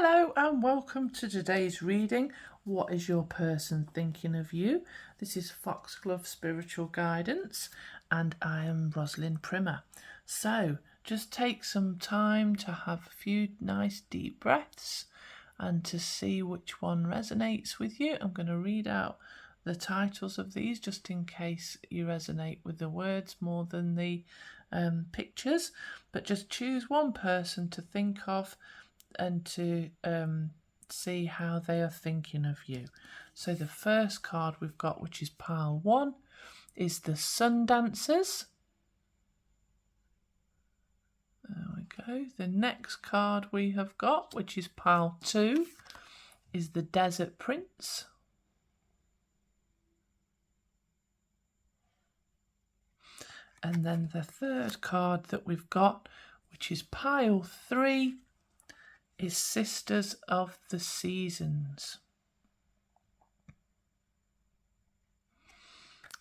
Hello and welcome to today's reading. What is your person thinking of you? This is Foxglove Spiritual Guidance and I am Rosalind Primmer. So just take some time to have a few nice deep breaths and to see which one resonates with you. I'm going to read out the titles of these just in case you resonate with the words more than the pictures, but just choose one person to think of and to see how they are thinking of you. So the first card we've got, which is pile 1, is the Sun Dancers. There we go. The next card we have got, which is pile 2, is the Desert Prince. And then the third card that we've got, which is pile 3, is Sisters of the Seasons.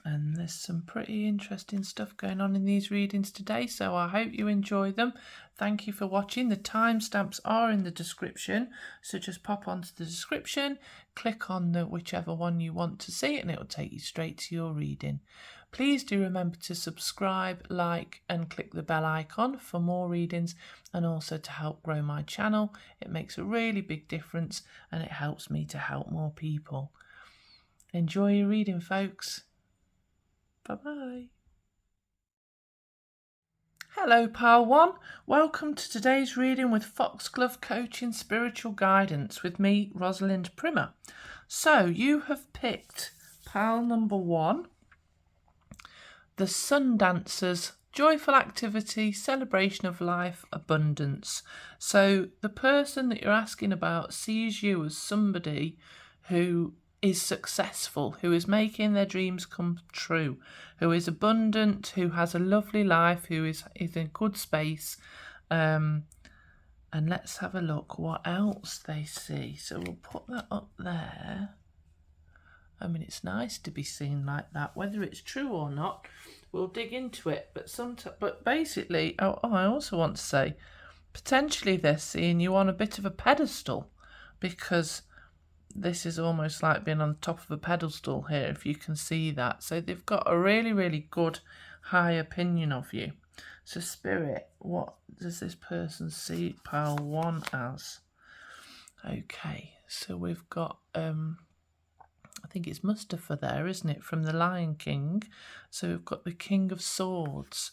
And there's some pretty interesting stuff going on in these readings today, so I hope you enjoy them. Thank you for watching. The timestamps are in the description, so just pop onto the description, click on the whichever one you want to see, and it will take you straight to your reading. Please do remember to subscribe, like and click the bell icon for more readings, and also to help grow my channel. It makes a really big difference and it helps me to help more people. Enjoy your reading, folks. Bye-bye. Hello, pile 1. Welcome to today's reading with Foxglove Coaching Spiritual Guidance with me, Rosalind Primmer. So you have picked pile number 1, the Sun Dancers, joyful activity, celebration of life, abundance. So the person that you're asking about sees you as somebody who is successful, who is making their dreams come true, who is abundant, who has a lovely life, who is in good space. And let's have a look what else they see. So we'll put that up there. I mean, it's nice to be seen like that. Whether it's true or not, we'll dig into it. But basically, I also want to say, potentially they're seeing you on a bit of a pedestal, because this is almost like being on the top of a pedestal here, if you can see that. So they've got a really, really good high opinion of you. So Spirit, what does this person see pile 1 as? Okay, so we've got I think it's Mustafa there, isn't it, from the Lion King. So we've got the King of Swords.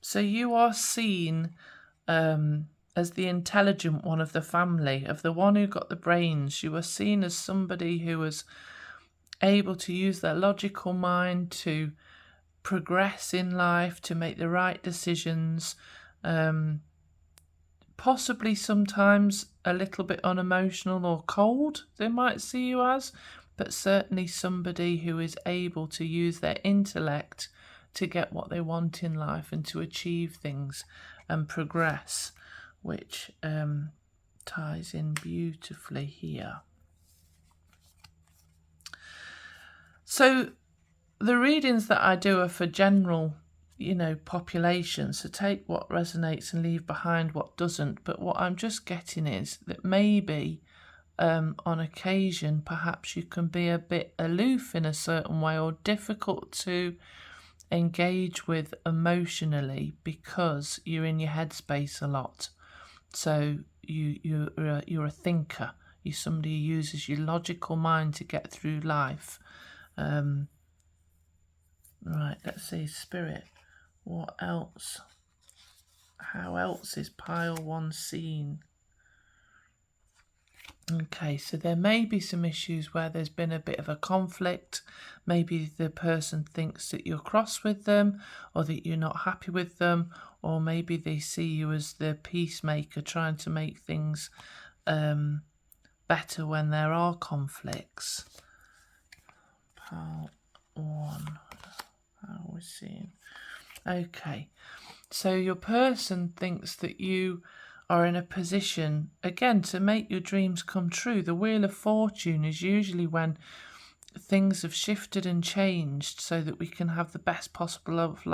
So you are seen as the intelligent one of the family, of the one who got the brains. You are seen as somebody who was able to use their logical mind to progress in life, to make the right decisions, possibly sometimes a little bit unemotional or cold, they might see you as, but certainly somebody who is able to use their intellect to get what they want in life and to achieve things and progress, which ties in beautifully here. So the readings that I do are for general, population. So take what resonates and leave behind what doesn't. But what I'm just getting is that maybe on occasion, perhaps you can be a bit aloof in a certain way or difficult to engage with emotionally because you're in your headspace a lot. So you're a thinker. You're somebody who uses your logical mind to get through life. Right, let's see, Spirit. What else? How else is pile 1 seen? Okay, so there may be some issues where there's been a bit of a conflict. Maybe the person thinks that you're cross with them or that you're not happy with them, or maybe they see you as the peacemaker trying to make things better when there are conflicts. Pile 1. How are we seeing? Okay, so your person thinks that you are in a position, again, to make your dreams come true. The Wheel of Fortune is usually when things have shifted and changed so that we can have the best possible of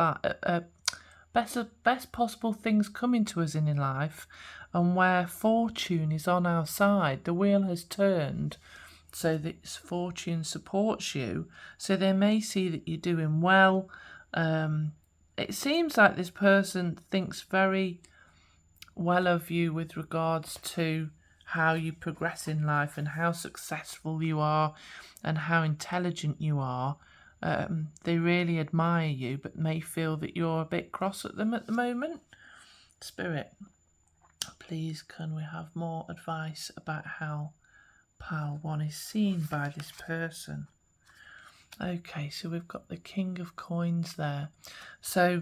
best possible things coming to us in life, and where fortune is on our side. The wheel has turned so that fortune supports you. So they may see that you're doing well. It seems like this person thinks very well of you with regards to how you progress in life and how successful you are and how intelligent you are. They really admire you, but may feel that you're a bit cross at them at the moment. Spirit, please can we have more advice about how pile 1 is seen by this person? Okay, so we've got the King of Coins there. So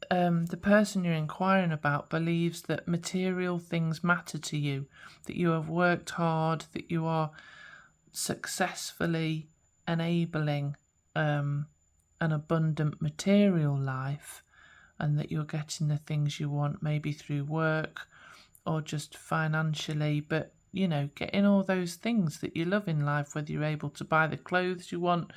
the person you're inquiring about believes that material things matter to you, that you have worked hard, that you are successfully enabling an abundant material life, and that you're getting the things you want, maybe through work or just financially, but you know, getting all those things that you love in life, whether you're able to buy the clothes you want,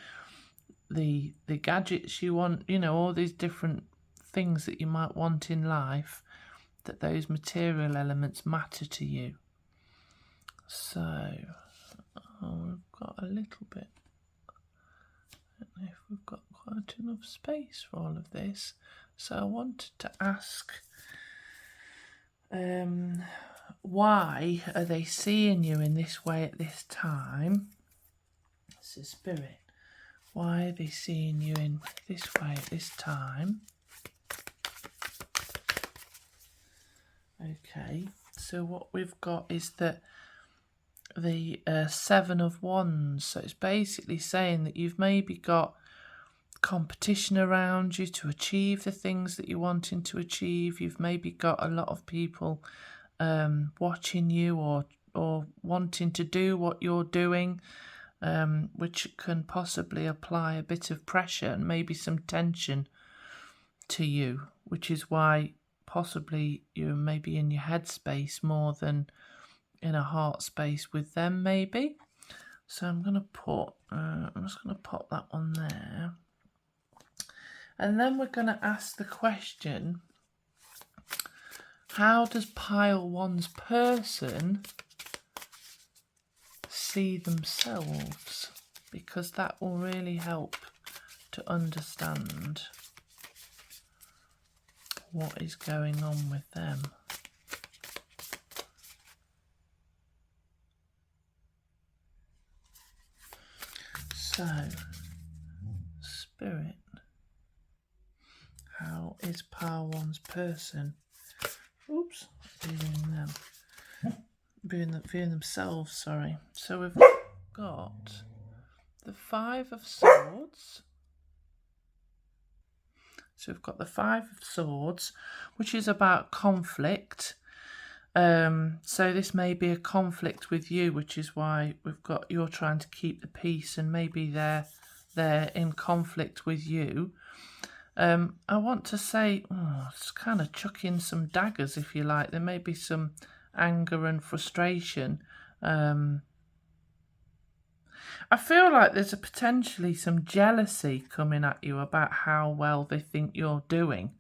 the gadgets you want, you know, all these different things that you might want in life, that those material elements matter to you. So we've got a little bit, I don't know if we've got quite enough space for all of this. So I wanted to ask, why are they seeing you in this way at this time? So Spirit, why are they seeing you in this way at this time? Okay, so what we've got is that the 7 of Wands. So it's basically saying that you've maybe got competition around you to achieve the things that you're wanting to achieve. You've maybe got a lot of people watching you or wanting to do what you're doing, which can possibly apply a bit of pressure and maybe some tension to you, which is why possibly you're maybe in your head space more than in a heart space with them, maybe. So I'm going to put, I'm just going to pop that one there. And then we're going to ask the question, how does pile 1's person see themselves? Because that will really help to understand what is going on with them. So, Spirit, how is pile 1's person viewing themselves, sorry. So we've got the 5 of Swords. So we've got the 5 of Swords, which is about conflict. So this may be a conflict with you, which is why we've got you're trying to keep the peace, and maybe they're in conflict with you. I want to say, it's kind of chuck in some daggers, if you like. There may be some anger and frustration. I feel like there's potentially some jealousy coming at you about how well they think you're doing,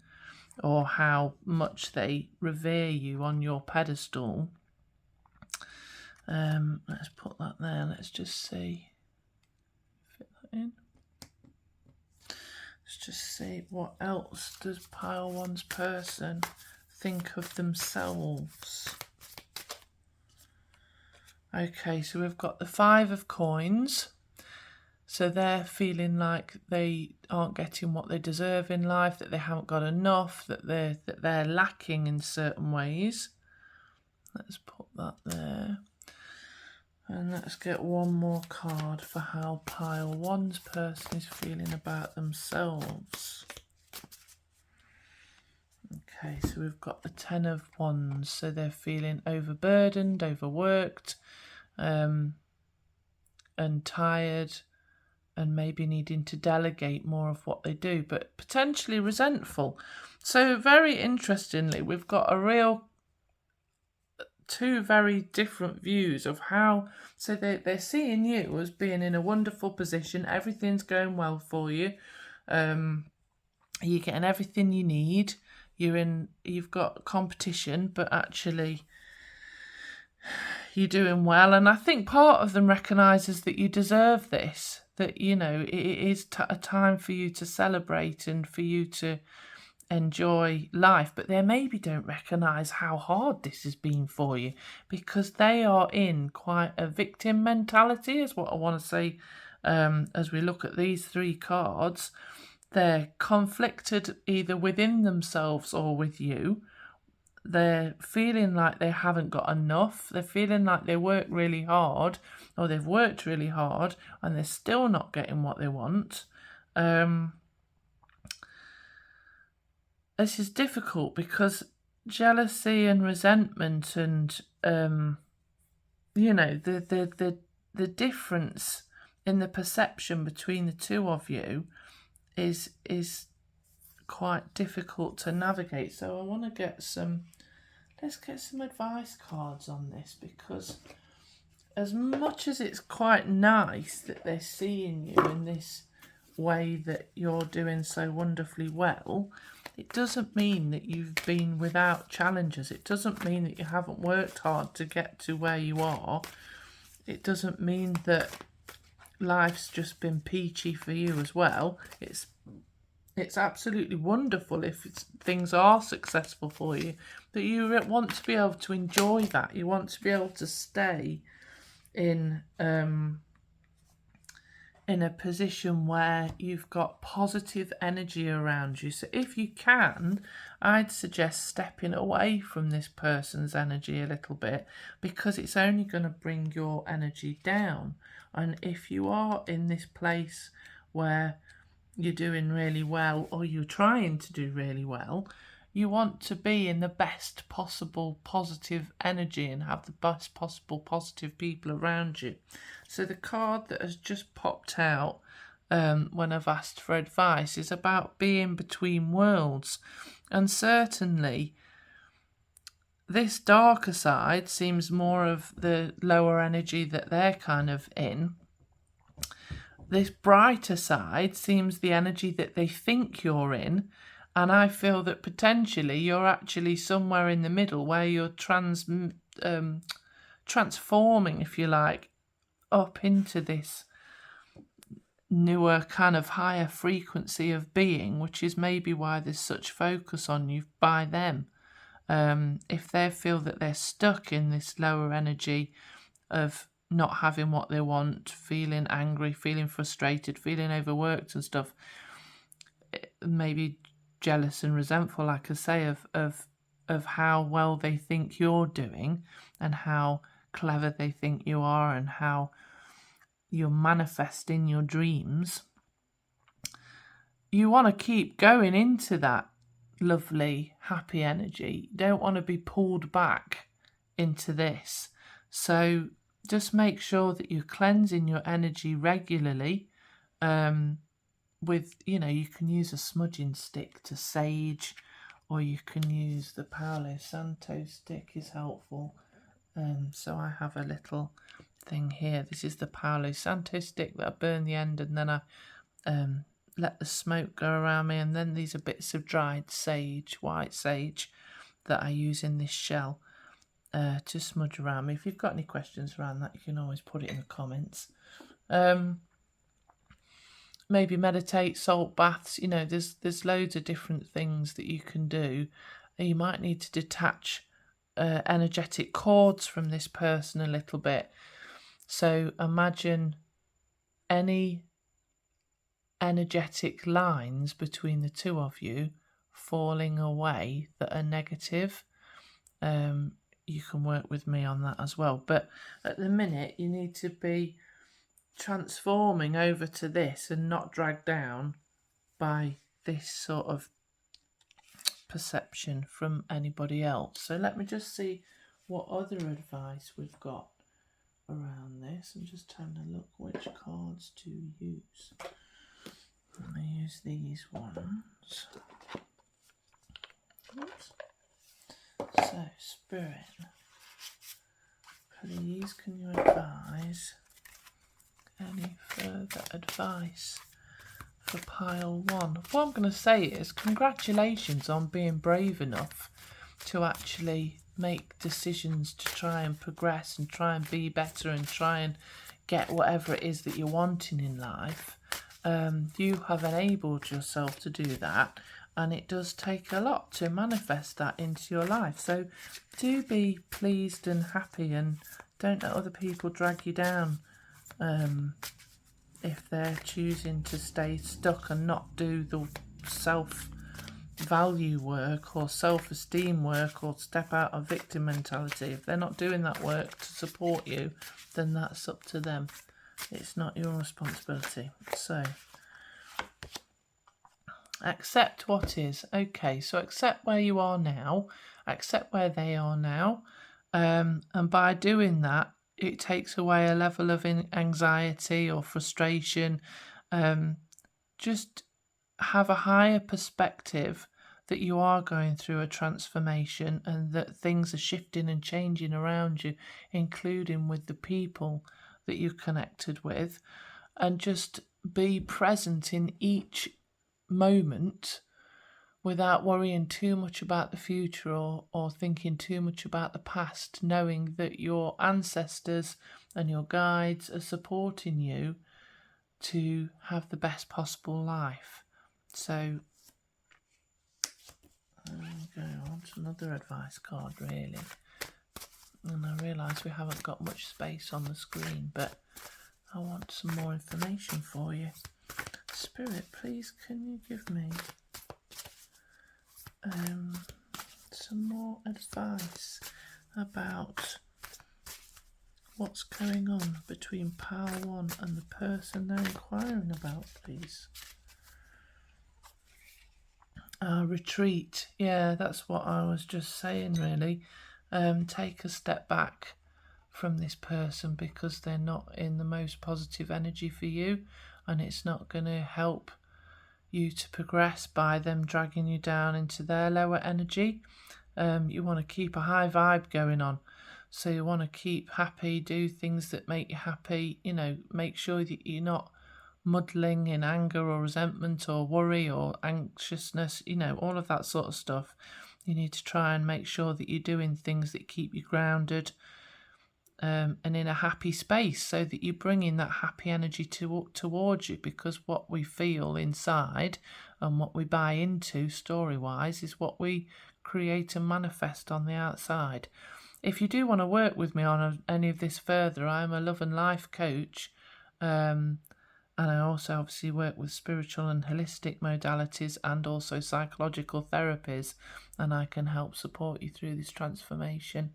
or how much they revere you on your pedestal. Let's put that there. Let's just see. Fit that in. Let's just see, what else does pile 1's person think of themselves? Okay, so we've got the 5 of Coins. So they're feeling like they aren't getting what they deserve in life, that they haven't got enough, that they're lacking in certain ways. Let's put that there. And let's get one more card for how pile 1's person is feeling about themselves. Okay, so we've got the 10 of Wands. So they're feeling overburdened, overworked, and tired, and maybe needing to delegate more of what they do, but potentially resentful. So very interestingly, we've got a real two very different views of how, so they're seeing you as being in a wonderful position, everything's going well for you, you're getting everything you need, you've got competition, but actually you're doing well. And I think part of them recognises that you deserve this, that, you know, it is a time for you to celebrate and for you to enjoy life, but they maybe don't recognise how hard this has been for you, because they are in quite a victim mentality, is what I want to say. As we look at these 3 cards, they're conflicted either within themselves or with you. They're feeling like they haven't got enough. They're feeling like they work really hard, or they've worked really hard and they're still not getting what they want. This is difficult because jealousy and resentment and you know, the difference in the perception between the 2 of you is quite difficult to navigate. So I want to get let's get some advice cards on this, because as much as it's quite nice that they're seeing you in this way that you're doing so wonderfully well, it doesn't mean that you've been without challenges. It doesn't mean that you haven't worked hard to get to where you are. It doesn't mean that life's just been peachy for you as well. It's absolutely wonderful if things are successful for you, but you want to be able to enjoy that. You want to be able to stay in a position where you've got positive energy around you. So if you can, I'd suggest stepping away from this person's energy a little bit, because it's only going to bring your energy down. And if you are in this place where you're doing really well, or you're trying to do really well, you want to be in the best possible positive energy and have the best possible positive people around you. So the card that has just popped out when I've asked for advice is about being between worlds. And certainly this darker side seems more of the lower energy that they're kind of in. This brighter side seems the energy that they think you're in, and I feel that potentially you're actually somewhere in the middle where you're transforming, if you like, up into this newer kind of higher frequency of being, which is maybe why there's such focus on you by them. If they feel that they're stuck in this lower energy of not having what they want, feeling angry, feeling frustrated, feeling overworked and stuff, maybe jealous and resentful, like I say, of how well they think you're doing and how clever they think you are and how you're manifesting your dreams, you want to keep going into that lovely, happy energy. You don't want to be pulled back into this. So just make sure that you're cleansing your energy regularly. With, you know, you can use a smudging stick to sage, or you can use the Palo Santo stick is helpful. So I have a little thing here. This is the Palo Santo stick that I burn the end, and then I let the smoke go around me, and then these are bits of dried sage, white sage, that I use in this shell to smudge around me. If you've got any questions around that, you can always put it in the comments. Maybe meditate, salt baths, you know, there's loads of different things that you can do. You might need to detach energetic cords from this person a little bit. So imagine any energetic lines between the 2 of you falling away that are negative. You can work with me on that as well. But at the minute, you need to be transforming over to this and not dragged down by this sort of perception from anybody else. So let me just see what other advice we've got around this. I'm just having a look which cards to use. I'm going to use these ones. Oops. So, Spirit, please can you advise any further advice for pile 1? What I'm going to say is congratulations on being brave enough to actually make decisions to try and progress and try and be better and try and get whatever it is that you're wanting in life, you have enabled yourself to do that, and it does take a lot to manifest that into your life. So do be pleased and happy, and don't let other people drag you down if they're choosing to stay stuck and not do the self-value work or self-esteem work or step out of victim mentality. If they're not doing that work to support you, then that's up to them. It's not your responsibility. So accept what is. Okay, so accept where you are now, accept where they are now, and by doing that, it takes away a level of anxiety or frustration. Just have a higher perspective that you are going through a transformation and that things are shifting and changing around you, including with the people that you're connected with, and just be present in each moment without worrying too much about the future or thinking too much about the past, knowing that your ancestors and your guides are supporting you to have the best possible life. So there we go, on to another advice card, really. And I realise we haven't got much space on the screen, but I want some more information for you. Spirit, please, can you give me some more advice about what's going on between Pile 1 and the person they're inquiring about, please? Retreat. Yeah, that's what I was just saying, really. Take a step back from this person because they're not in the most positive energy for you, and it's not going to help you to progress by them dragging you down into their lower energy. You want to keep a high vibe going on. So you want to keep happy, do things that make you happy, make sure that you're not muddling in anger or resentment or worry or anxiousness, all of that sort of stuff. You need to try and make sure that you're doing things that keep you grounded and in a happy space, so that you bring in that happy energy towards you, because what we feel inside and what we buy into story-wise is what we create and manifest on the outside. If you do want to work with me on any of this further, I'm a love and life coach, and I also obviously work with spiritual and holistic modalities and also psychological therapies, and I can help support you through this transformation.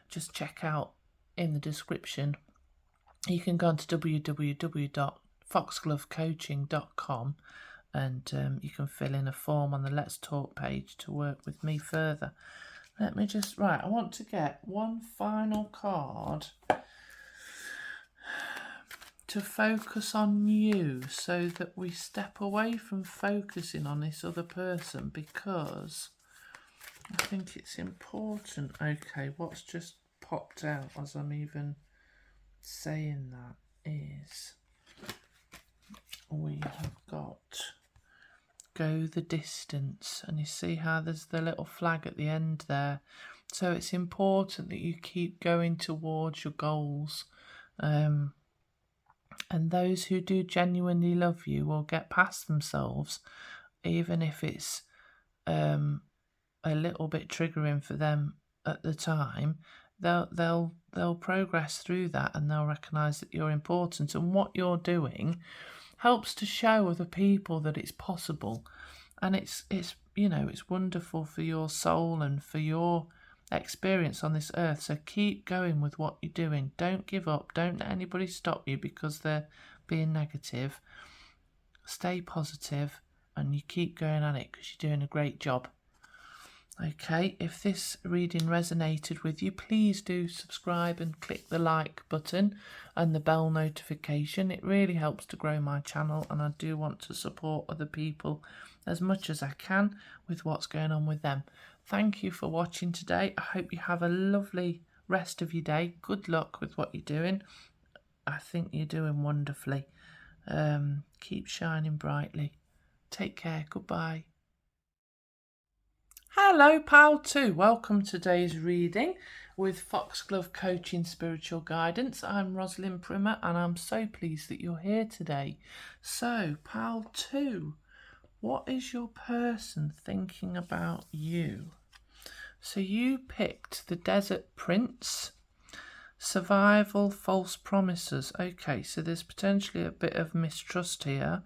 Just check out in the description. You can go on to www.foxglovecoaching.com and you can fill in a form on the Let's Talk page to work with me further. Let me just, I want to get one final card to focus on you, so that we step away from focusing on this other person, because I think it's important. Okay, what's just popped out as I'm even saying that is we have got go the distance, and you see how there's the little flag at the end there. So it's important that you keep going towards your goals, and those who do genuinely love you will get past themselves, even if it's a little bit triggering for them at the time. They'll progress through that, and they'll recognise that you're important, and what you're doing helps to show other people that it's possible, and it's wonderful for your soul and for your experience on this earth. So keep going with what you're doing. Don't give up. Don't let anybody stop you because they're being negative. Stay positive, and you keep going at it because you're doing a great job. Okay, if this reading resonated with you, please do subscribe and click the like button and the bell notification. It really helps to grow my channel, and I do want to support other people as much as I can with what's going on with them. Thank you for watching today. I hope you have a lovely rest of your day. Good luck with what you're doing. I think you're doing wonderfully. Keep shining brightly. Take care. Goodbye. Hello, Pal 2. Welcome to today's reading with Foxglove Coaching Spiritual Guidance. I'm Rosalind Primer and I'm so pleased that you're here today. So, Pal 2, what is your person thinking about you? So you picked the Desert Prince, survival, false promises. Okay, so there's potentially a bit of mistrust here.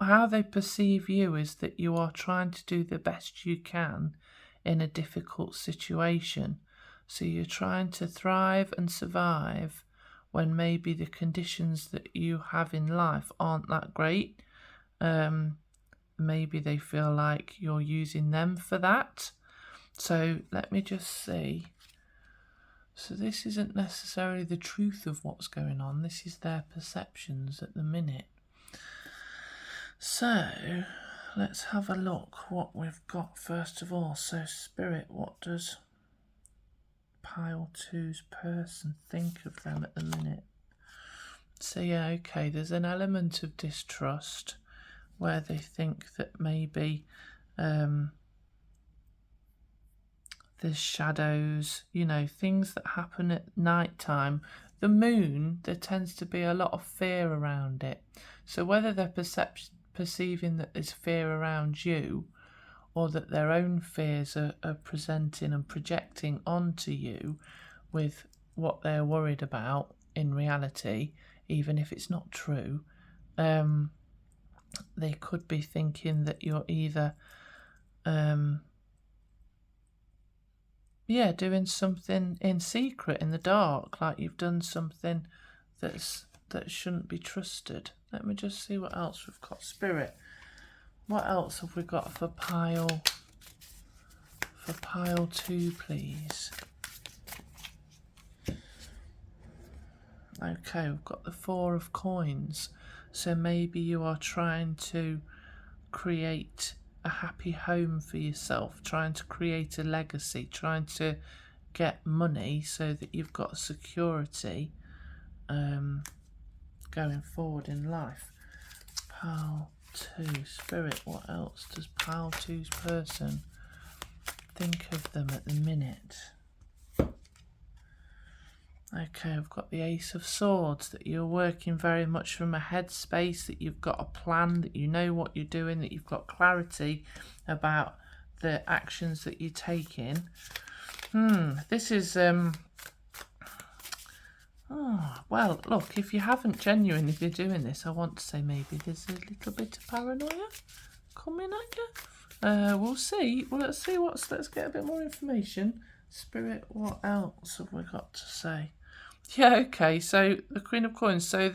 How they perceive you is that you are trying to do the best you can in a difficult situation. So you're trying to thrive and survive when maybe the conditions that you have in life aren't that great. Maybe they feel like you're using them for that. So let me just see. So this isn't necessarily the truth of what's going on. This is their perceptions at the minute. So let's have a look what we've got first of all. So Spirit, what does Pile 2's person think of them at the minute? So yeah, okay, there's an element of distrust where they think that maybe there's shadows, things that happen at night time. The moon, there tends to be a lot of fear around it. So whether they're perceiving that there's fear around you or that their own fears are presenting and projecting onto you with what they're worried about in reality, even if it's not true, they could be thinking that you're either doing something in secret in the dark, like you've done something that shouldn't be trusted. Let me just see what else we've got. Spirit, what else have we got for pile 2, please? Okay, we've got the 4 of coins. So maybe you are trying to create a happy home for yourself, trying to create a legacy, trying to get money so that you've got security going forward in life. Pile 2, Spirit, what else does Pile 2's person think of them at the minute? Okay, I've got the Ace of Swords, that you're working very much from a headspace, that you've got a plan, that you know what you're doing, that you've got clarity about the actions that you're taking. This is well, look, if you haven't genuinely been doing this, I want to say maybe there's a little bit of paranoia coming at you. We'll see. Well, let's get a bit more information. Spirit, what else have we got to say? Yeah, okay, so the Queen of Coins. So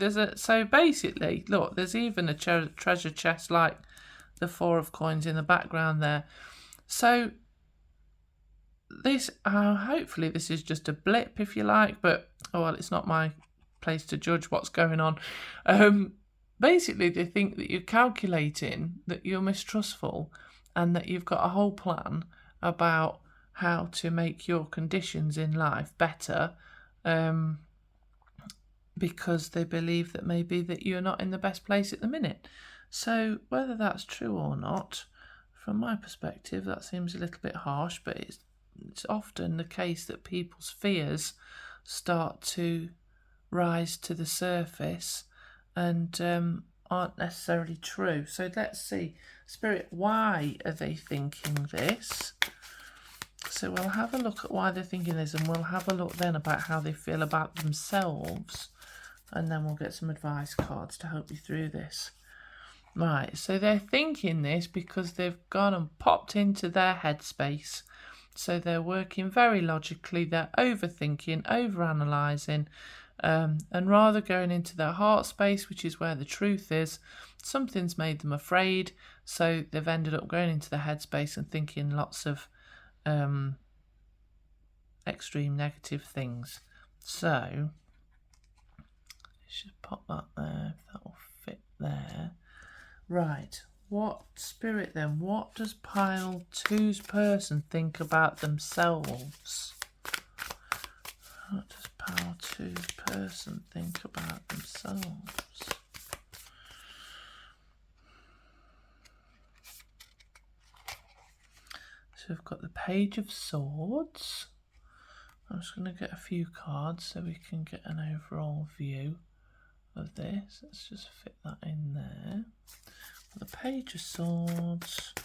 basically, look, there's even a treasure chest like the 4 of coins in the background there. So this, hopefully this is just a blip, if you like, but it's not my place to judge what's going on. Basically, they think that you're calculating, that you're mistrustful, and that you've got a whole plan about how to make your conditions in life better, because they believe that maybe that you're not in the best place at the minute. So whether that's true or not, from my perspective, that seems a little bit harsh, but it's often the case that people's fears start to rise to the surface and aren't necessarily true. So let's see, Spirit, why are they thinking this? So we'll have a look at why they're thinking this, and we'll have a look then about how they feel about themselves, and then we'll get some advice cards to help you through this. Right, so they're thinking this because they've gone and popped into their headspace. So they're working very logically, they're overthinking, overanalyzing, and rather going into their heart space, which is where the truth is, something's made them afraid. So they've ended up going into their headspace and thinking lots of extreme negative things. So let's just pop that there, if that will fit there. Right, what Spirit then? What does Pile 2's person think about themselves? What does Pile 2's person think about themselves? So we've got the Page of Swords. I'm just going to get a few cards so we can get an overall view of this. Let's just fit that in there. The Page of Swords.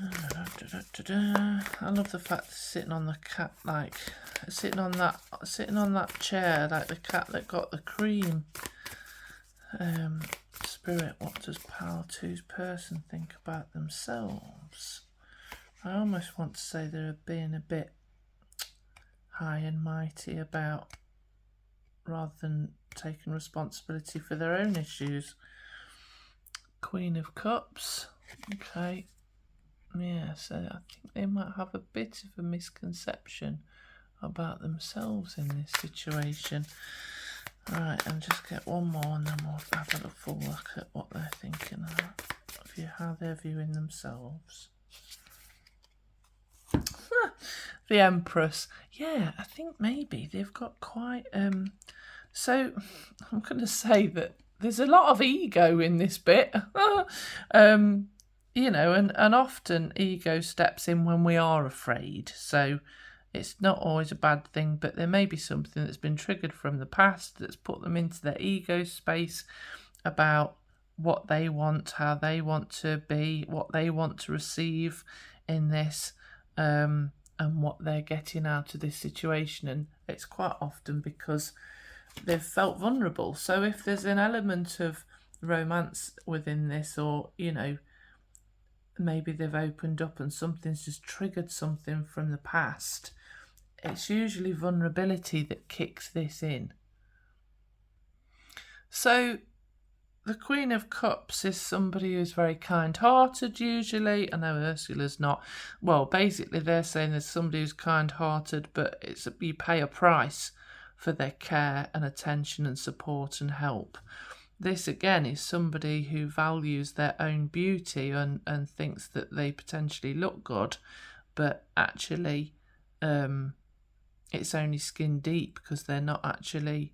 I love the fact that sitting on the cat, like sitting on that chair, like the cat that got the cream. Spirit, what does Pile 2's person think about themselves? I almost want to say they're being a bit high and mighty about, rather than taking responsibility for their own issues. Queen of Cups. Okay. Yeah, so I think they might have a bit of a misconception about themselves in this situation. Right, and just get one more and then we'll have a full look at what they're thinking of you, how they're viewing themselves. The Empress. Yeah, I think maybe they've got quite... So, I'm going to say that there's a lot of ego in this bit. You know, and often ego steps in when we are afraid. So it's not always a bad thing, but there may be something that's been triggered from the past that's put them into their ego space about what they want, how they want to be, what they want to receive in this, and what they're getting out of this situation. And it's quite often because they've felt vulnerable. So if there's an element of romance within this, or, you know, maybe they've opened up and something's just triggered something from the past, it's usually vulnerability that kicks this in. So the Queen of Cups is somebody who's very kind-hearted usually. I know Ursula's not. Well, basically they're saying there's somebody who's kind-hearted, but you pay a price for their care and attention and support and help. This again is somebody who values their own beauty and thinks that they potentially look good, but actually it's only skin deep because they're not actually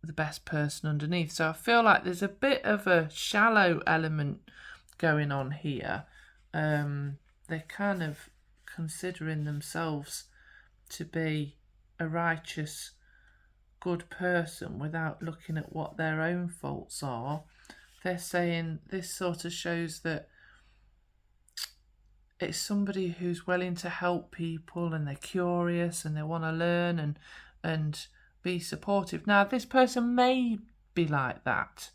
the best person underneath. So I feel like there's a bit of a shallow element going on here. They're kind of considering themselves to be a righteous, good person without looking at what their own faults are. They're saying this sort of shows that it's somebody who's willing to help people and they're curious and they want to learn and be supportive. Now, this person may be like that,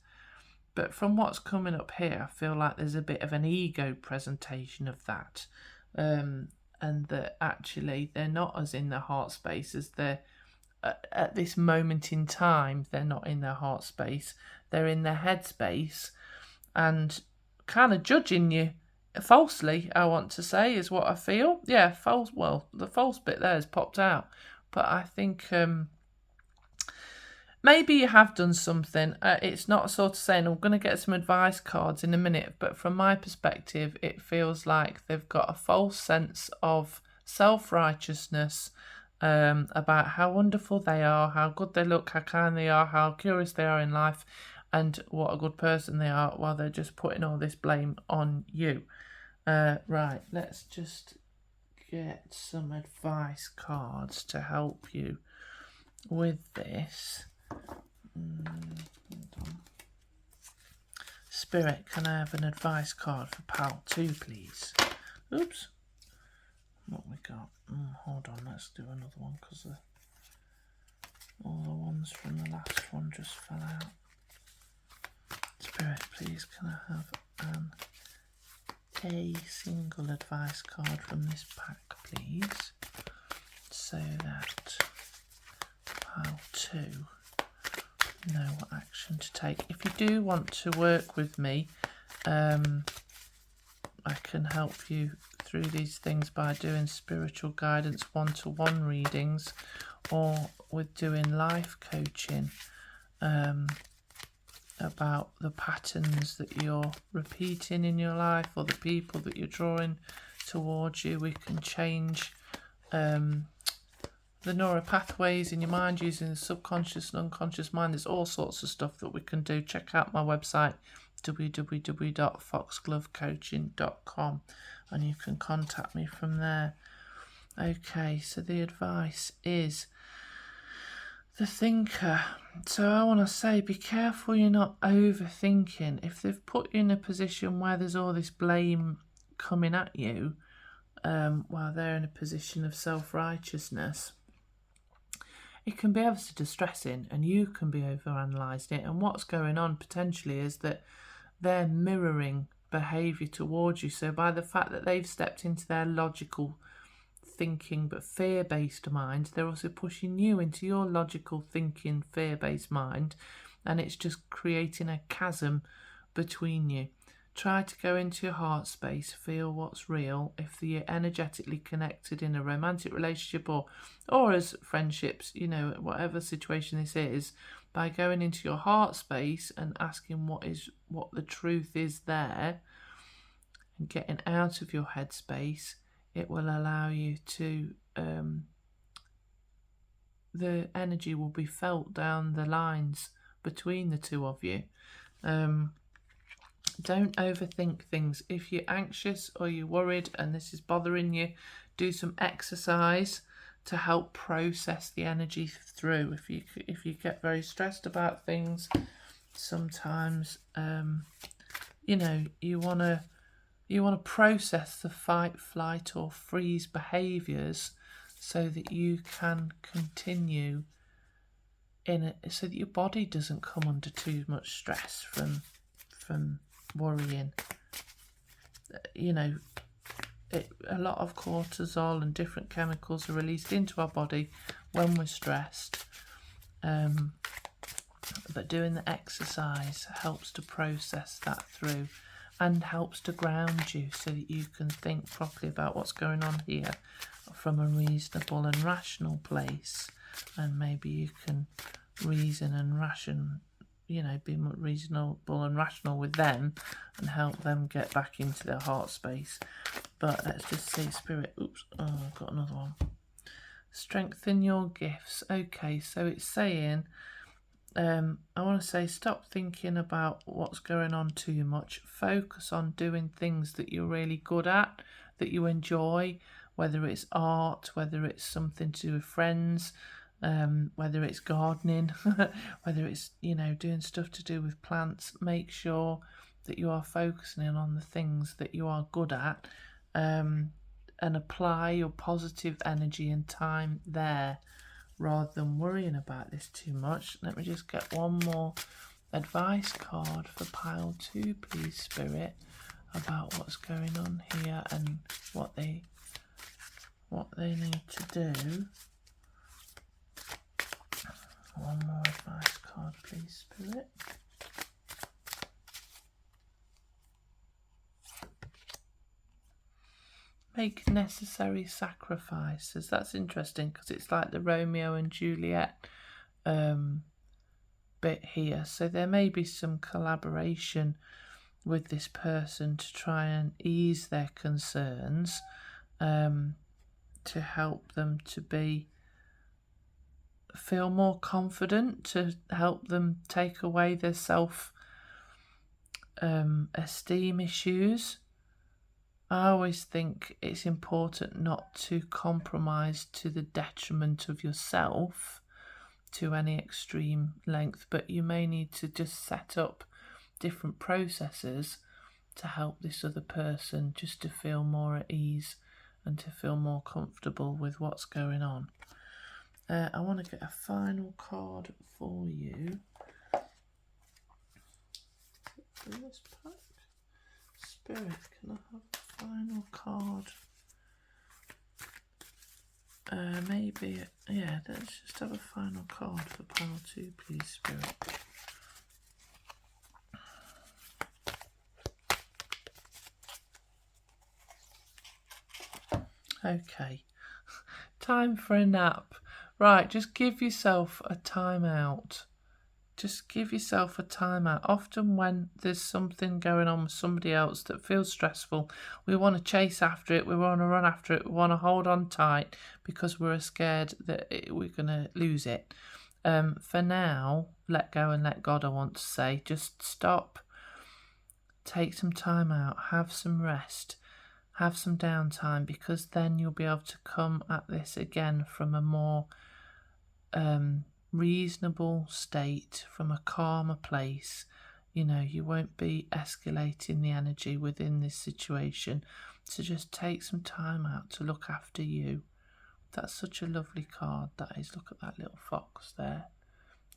but from what's coming up here, I feel like there's a bit of an ego presentation of that, and that actually they're not as in their heart space as they're at this moment in time. They're not in their heart space, they're in their head space and kind of judging you falsely, I want to say, is what I feel. Yeah, false. Well, the false bit there has popped out, but I think maybe you have done something. It's not sort of saying I'm going to get some advice cards in a minute, but from my perspective it feels like they've got a false sense of self-righteousness, about how wonderful they are, how good they look, how kind they are, how curious they are in life, and what a good person they are, while they're just putting all this blame on you. Right, let's just get some advice cards to help you with this. Spirit, can I have an advice card for Pal 2, please? Oops. What we got? Hold on, let's do another one because all the ones from the last one just fell out. Spirit, please, can I have a single advice card from this pack, please, so that Pile 2 know what action to take. If you do want to work with me, I can help you through these things by doing spiritual guidance one-to-one readings, or with doing life coaching about the patterns that you're repeating in your life or the people that you're drawing towards you. We can change the neural pathways in your mind using the subconscious and unconscious mind. There's all sorts of stuff that we can do. Check out my website www.foxglovecoaching.com, and you can contact me from there. Okay, so the advice is the thinker. So I want to say, be careful you're not overthinking. If they've put you in a position where there's all this blame coming at you, while they're in a position of self-righteousness, it can be ever so distressing, and you can be overanalyzing it. And what's going on potentially is that they're mirroring behaviour towards you. So by the fact that they've stepped into their logical thinking but fear-based mind, they're also pushing you into your logical thinking fear-based mind, and it's just creating a chasm between you. Try to go into your heart space, feel what's real. If you're energetically connected in a romantic relationship or as friendships, you know, whatever situation this is, by going into your heart space and asking what the truth is there and getting out of your head space, it will allow you to, the energy will be felt down the lines between the two of you. Don't overthink things. If you're anxious or you're worried and this is bothering you, do some exercise to help process the energy through. If you get very stressed about things, sometimes you know, you want to process the fight, flight or freeze behaviours so that you can continue so that your body doesn't come under too much stress from worrying. You know, a lot of cortisol and different chemicals are released into our body when we're stressed, but doing the exercise helps to process that through and helps to ground you so that you can think properly about what's going on here from a reasonable and rational place, and maybe you can reason and ration, you know, be reasonable and rational with them and help them get back into their heart space. But let's just see, Spirit. Oops, I've got another one. Strengthen your gifts. Okay, so it's saying, I want to say, stop thinking about what's going on too much. Focus on doing things that you're really good at, that you enjoy, whether it's art, whether it's something to do with friends, whether it's gardening, whether it's, you know, doing stuff to do with plants. Make sure that you are focusing on the things that you are good at, and apply your positive energy and time there rather than worrying about this too much. Let me just get one more advice card for pile 2, please, Spirit, about what's going on here and what they need to do. One more advice card, please, Spirit. Make necessary sacrifices. That's interesting because it's like the Romeo and Juliet bit here. So there may be some collaboration with this person to try and ease their concerns, to help them to feel more confident, to help them take away their self-esteem issues. I always think it's important not to compromise to the detriment of yourself to any extreme length, but you may need to just set up different processes to help this other person just to feel more at ease and to feel more comfortable with what's going on. I want to get a final card for you. In this pack. Spirit, can I have a final card? Maybe, yeah, let's just have a final card for pile 2, please, Spirit. Okay, time for a nap. Right, just give yourself a time out. Just give yourself a time out. Often when there's something going on with somebody else that feels stressful, we want to chase after it, we want to run after it, we want to hold on tight because we're scared that we're going to lose it. For now, let go and let God, I want to say. Just stop take some time out, have some rest, have some downtime, because then you'll be able to come at this again from a more reasonable state, from a calmer place. You know, you won't be escalating the energy within this situation. So just take some time out to look after you. That's such a lovely card, that is. Look at that little fox there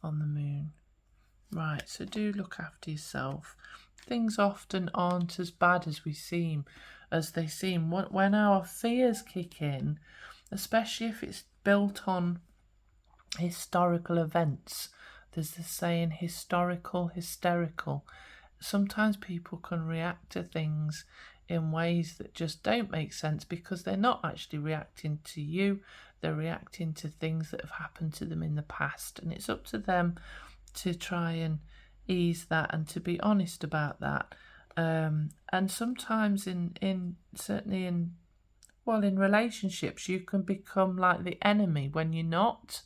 on the moon. Right, so do look after yourself. Things often aren't as bad as they seem. When our fears kick in, especially if it's built on historical events, there's this saying, historical, hysterical. Sometimes people can react to things in ways that just don't make sense, because they're not actually reacting to you, they're reacting to things that have happened to them in the past, and it's up to them to try and ease that and to be honest about that. And sometimes certainly in relationships, you can become like the enemy when you're not.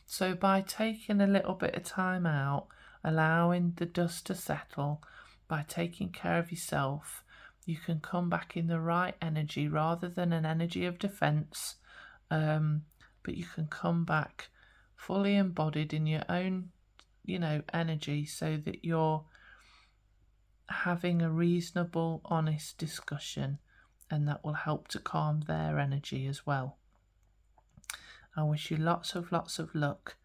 So by taking a little bit of time out, allowing the dust to settle, by taking care of yourself, you can come back in the right energy rather than an energy of defense. But you can come back fully embodied in your own, energy, so that you're having a reasonable, honest discussion, and that will help to calm their energy as well. I wish you lots of luck.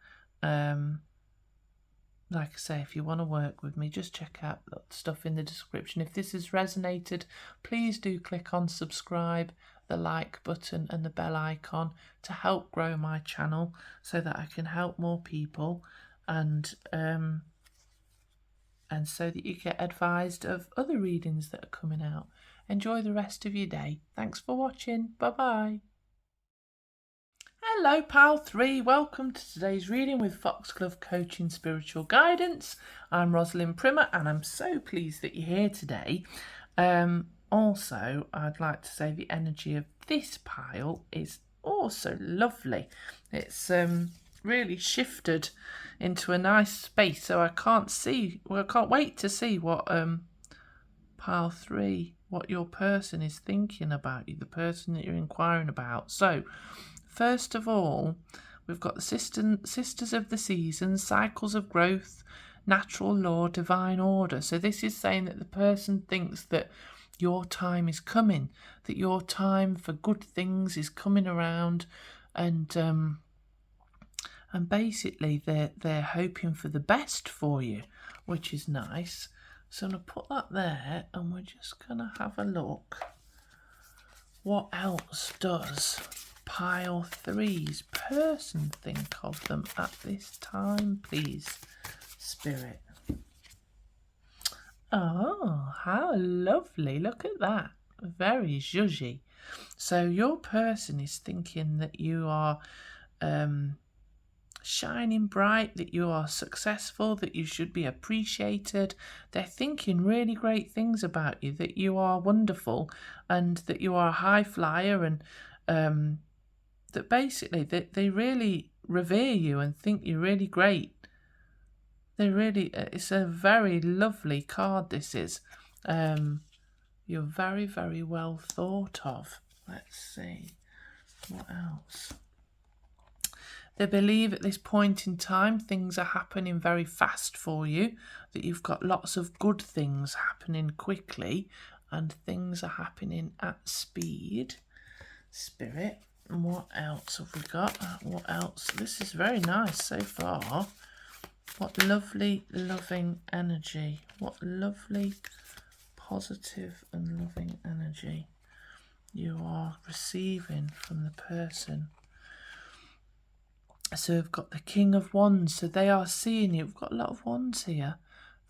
Like I say, if you want to work with me, just check out the stuff in the description. If this has resonated, please do click on subscribe, the like button and the bell icon to help grow my channel, so that I can help more people, and so that you get advised of other readings that are coming out. Enjoy the rest of your day. Thanks for watching. Bye-bye. Hello, Pal 3. Welcome to today's reading with Foxglove Coaching Spiritual Guidance. I'm Rosalind Primmer, and I'm so pleased that you're here today. Also, I'd like to say the energy of this pile is also lovely. It's really shifted into a nice space, so I can't wait to see what Pile 3, what your person is thinking about you, the person that you're inquiring about. So, first of all, we've got the Sisters of the Seasons, Cycles of Growth, Natural Law, Divine Order. So this is saying that the person thinks that your time is coming, that your time for good things is coming around, and basically they're hoping for the best for you, which is nice. So I'm going to put that there, and we're just going to have a look. What else does Pile 3's person think of them at this time, please, Spirit? Oh, how lovely. Look at that. Very zhuzhy. So your person is thinking that you are shining bright, that you are successful, that you should be appreciated. They're thinking really great things about you, that you are wonderful, and that you are a high flyer, and that basically they really revere you and think you're really great. It's a very lovely card, this is. You're very, very well thought of. Let's see, what else? They believe at this point in time things are happening very fast for you, that you've got lots of good things happening quickly, and things are happening at speed. Spirit, and what else have we got? What else? This is very nice so far. What lovely, loving energy. What lovely, positive and loving energy you are receiving from the person. So we've got the King of Wands. So they are seeing you. We've got a lot of wands here.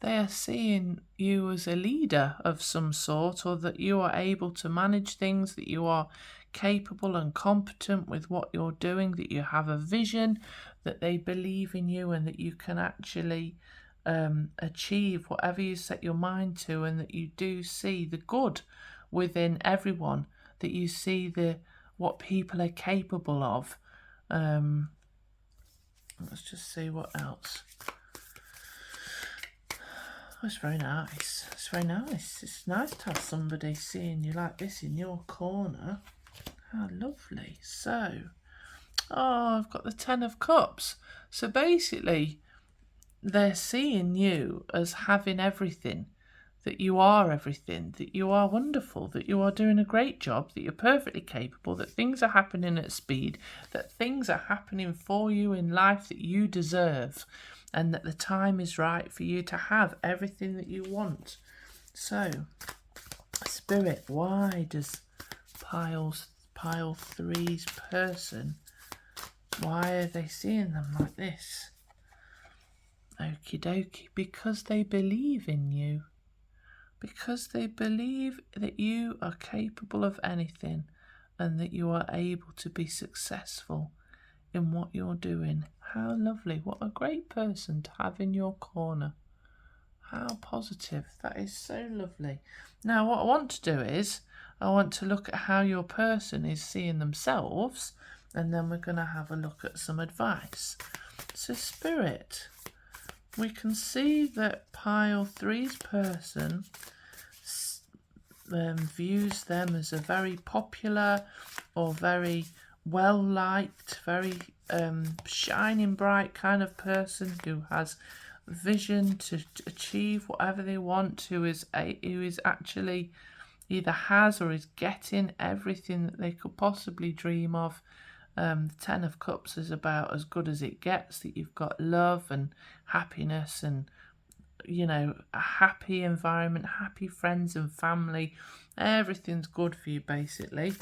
They are seeing you as a leader of some sort, or that you are able to manage things, that you are capable and competent with what you're doing, that you have a vision, that they believe in you, and that you can actually achieve whatever you set your mind to, and that you do see the good within everyone, that you see what people are capable of. Let's just see what else. it's very nice. It's very nice. It's nice to have somebody seeing you like this in your corner. How lovely. So, I've got the 10 of Cups. So basically, they're seeing you as having everything, that you are everything, that you are wonderful, that you are doing a great job, that you're perfectly capable, that things are happening at speed, that things are happening for you in life that you deserve, and that the time is right for you to have everything that you want. So, Spirit, why does pile 3's person, why are they seeing them like this? Okie dokie, because they believe in you. Because they believe that you are capable of anything and that you are able to be successful in what you're doing. How lovely. What a great person to have in your corner. How positive. That is so lovely. Now, what I want to do is, I want to look at how your person is seeing themselves, and then we're going to have a look at some advice. So, Spirit, we can see that pile 3's person views them as a very popular or very well-liked, very shining bright kind of person who has vision to achieve whatever they want, who is actually either has or is getting everything that they could possibly dream of. The 10 of Cups is about as good as it gets, that you've got love and happiness and, you know, a happy environment, happy friends and family. Everything's good for you, basically.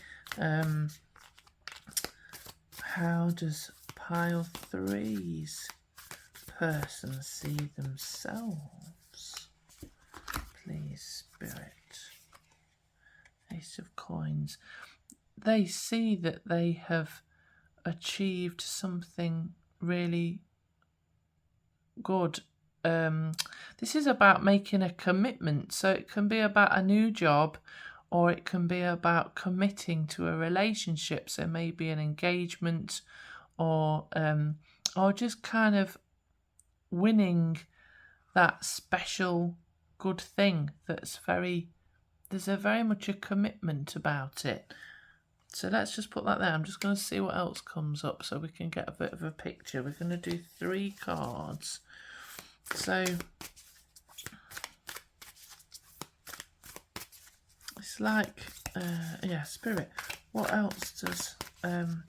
How does pile 3's person see themselves? Please, Spirit. Ace of Coins. They see that they have achieved something really good. This is about making a commitment. So it can be about a new job, or it can be about committing to a relationship. So maybe an engagement, or just kind of winning that special good thing that's there's very much a commitment about it. So let's just put that there. I'm just going to see what else comes up so we can get a bit of a picture. We're going to do 3 cards. So it's like, Spirit, what else does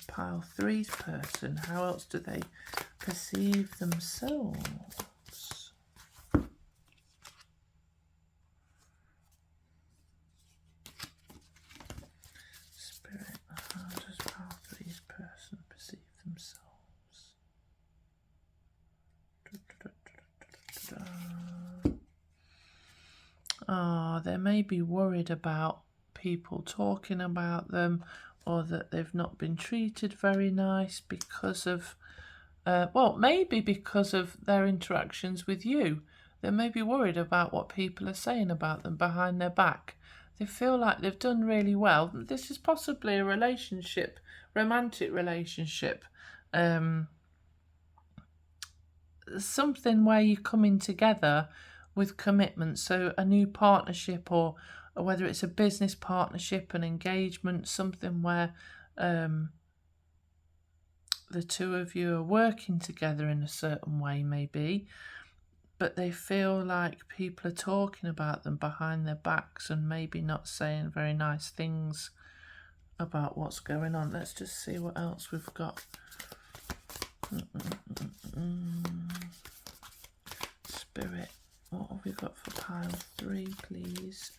pile 3's person, how else do they perceive themselves? Spirit, how does pile 3's person perceive themselves? They may be worried about people talking about them, or that they've not been treated very nice because of, maybe because of their interactions with you. They may be worried about what people are saying about them behind their back. They feel like they've done really well. This is possibly a relationship, romantic relationship, something where you're coming together with commitment. So a new partnership, or whether it's a business partnership, an engagement, something where the two of you are working together in a certain way, maybe, but they feel like people are talking about them behind their backs and maybe not saying very nice things about what's going on. Let's just see what else we've got. Spirit, what have we got for pile 3, please,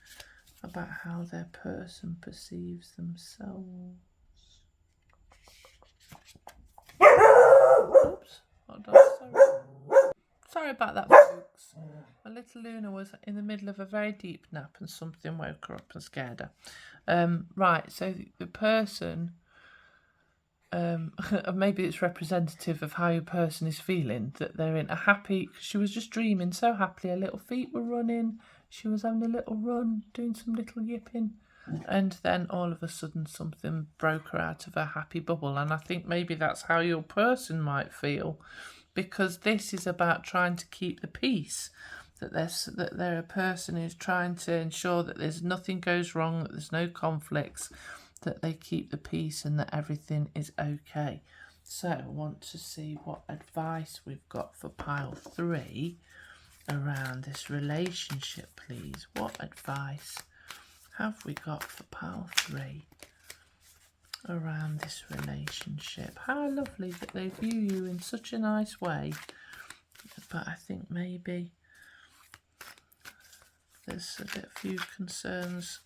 about how their person perceives themselves? Oops, hold on, sorry about that, folks. My little Luna was in the middle of a very deep nap and something woke her up and scared her. Right, so the person, maybe it's representative of how your person is feeling, that they're in a happy, she was just dreaming so happily, her little feet were running, she was having a little run, doing some little yipping, and then all of a sudden something broke her out of her happy bubble. And I think maybe that's how your person might feel, because this is about trying to keep the peace. that they're a person who's trying to ensure that there's nothing goes wrong, that there's no conflicts, that they keep the peace and that everything is okay. So I want to see what advice we've got for pile 3 around this relationship, please. What advice have we got for pile 3 around this relationship? How lovely that they view you in such a nice way, but I think maybe there's a few concerns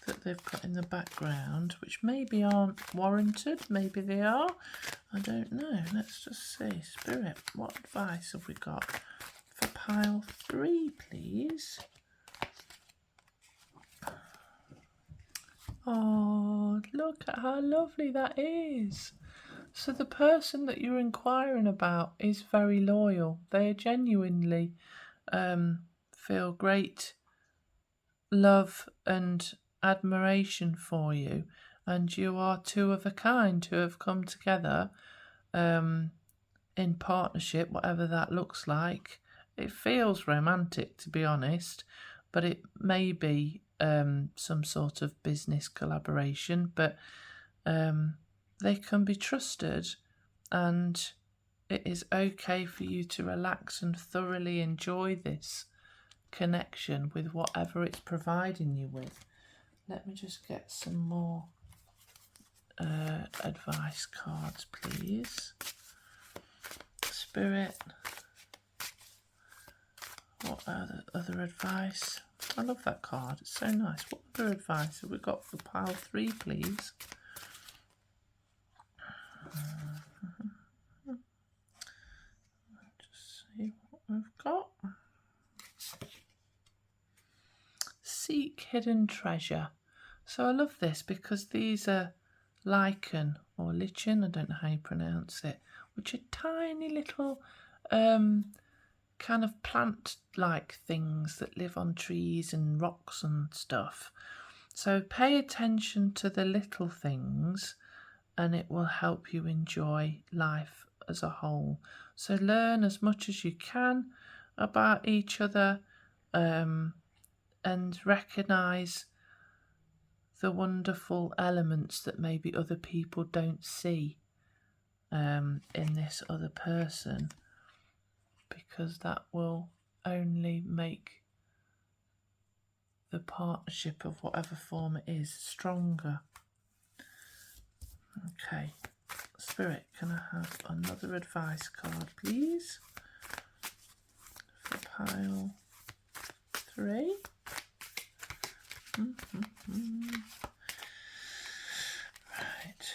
that they've got in the background which maybe aren't warranted. Maybe they are, I don't know. Let's just see. Spirit, what advice have we got for pile 3, please? Oh, look at how lovely that is. So the person that you're inquiring about is very loyal. They genuinely feel great love and admiration for you, and you are two of a kind who have come together in partnership, whatever that looks like. It feels romantic, to be honest, but it may be some sort of business collaboration, but they can be trusted, and it is okay for you to relax and thoroughly enjoy this connection with whatever it's providing you with. Let me just get some more advice cards, please. Spirit, what other advice? I love that card, it's so nice. What other advice have we got for pile 3, please? Just see what we've got. Seek hidden treasure. So I love this because these are lichen or lichen, I don't know how you pronounce it, which are tiny little kind of plant-like things that live on trees and rocks and stuff. So pay attention to the little things and it will help you enjoy life as a whole. So learn as much as you can about each other and recognise the wonderful elements that maybe other people don't see in this other person, because that will only make the partnership of whatever form it is stronger. Okay, Spirit, can I have another advice card, please, for pile 3? Right.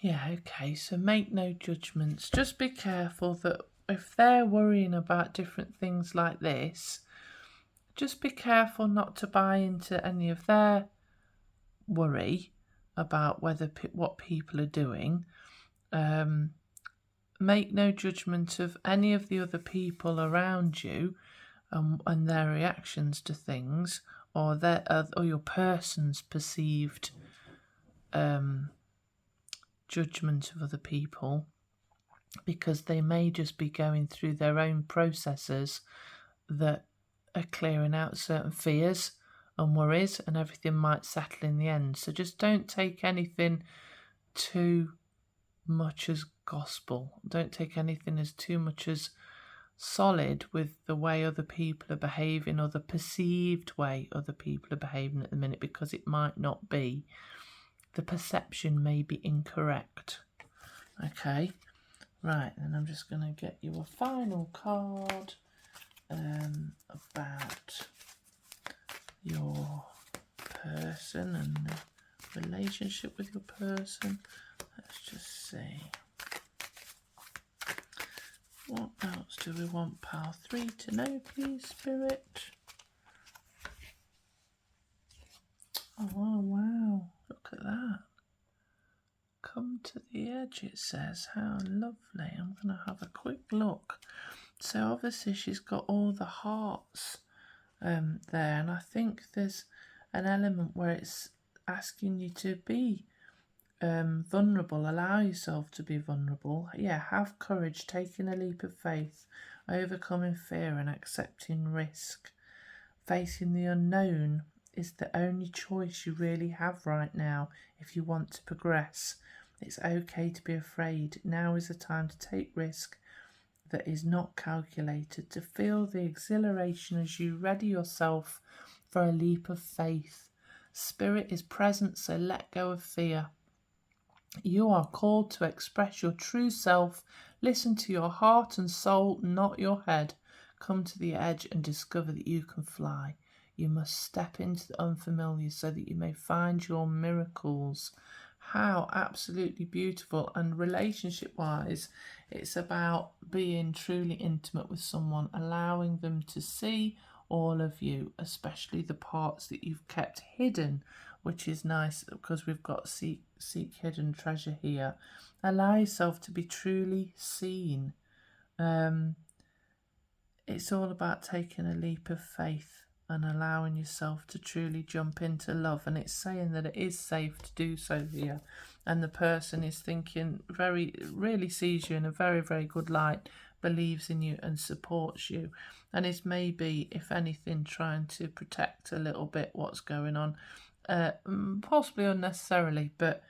Yeah, okay, so make no judgments. Just be careful that if they're worrying about different things like this, just be careful not to buy into any of their worry about what people are doing. Make no judgment of any of the other people around you and their reactions to things, or your person's perceived judgment of other people, because they may just be going through their own processes that are clearing out certain fears and worries, and everything might settle in the end. So just don't take anything too much as gospel. Don't take anything as too much as solid with the way other people are behaving, or the perceived way other people are behaving at the minute, because it might not be. The perception may be incorrect. Okay, right, and I'm just going to get you a final card about your person and the relationship with your person. Let's just see. What else do we want pile 3 to know, please, Spirit? Oh, wow. Look at that. Come to the edge, it says. How lovely. I'm going to have a quick look. So obviously she's got all the hearts there, and I think there's an element where it's asking you to be vulnerable. Allow yourself to be vulnerable. Yeah, have courage, taking a leap of faith, overcoming fear and accepting risk. Facing the unknown is the only choice you really have right now if you want to progress. It's okay to be afraid. Now is the time to take risk that is not calculated, to feel the exhilaration as you ready yourself for a leap of faith. Spirit is present, so let go of fear. You are called to express your true self. Listen to your heart and soul, not your head. Come to the edge and discover that you can fly. You must step into the unfamiliar so that you may find your miracles. How absolutely beautiful. And relationship-wise, it's about being truly intimate with someone, allowing them to see all of you, especially the parts that you've kept hidden, which is nice because we've got seek hidden treasure here. Allow yourself to be truly seen. It's all about taking a leap of faith and allowing yourself to truly jump into love. And it's saying that it is safe to do so here. And the person is thinking really sees you in a very, very good light, believes in you and supports you. And is maybe, if anything, trying to protect a little bit what's going on. Possibly unnecessarily, but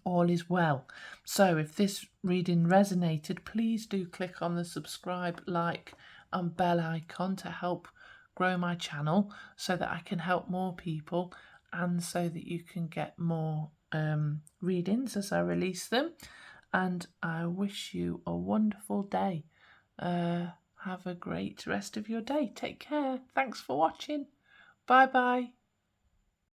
all is well. So if this reading resonated, please do click on the subscribe, like and bell icon to help grow my channel so that I can help more people and so that you can get more readings as I release them. And I wish you a wonderful day. Have a great rest of your day. Take care. Thanks for watching. Bye bye.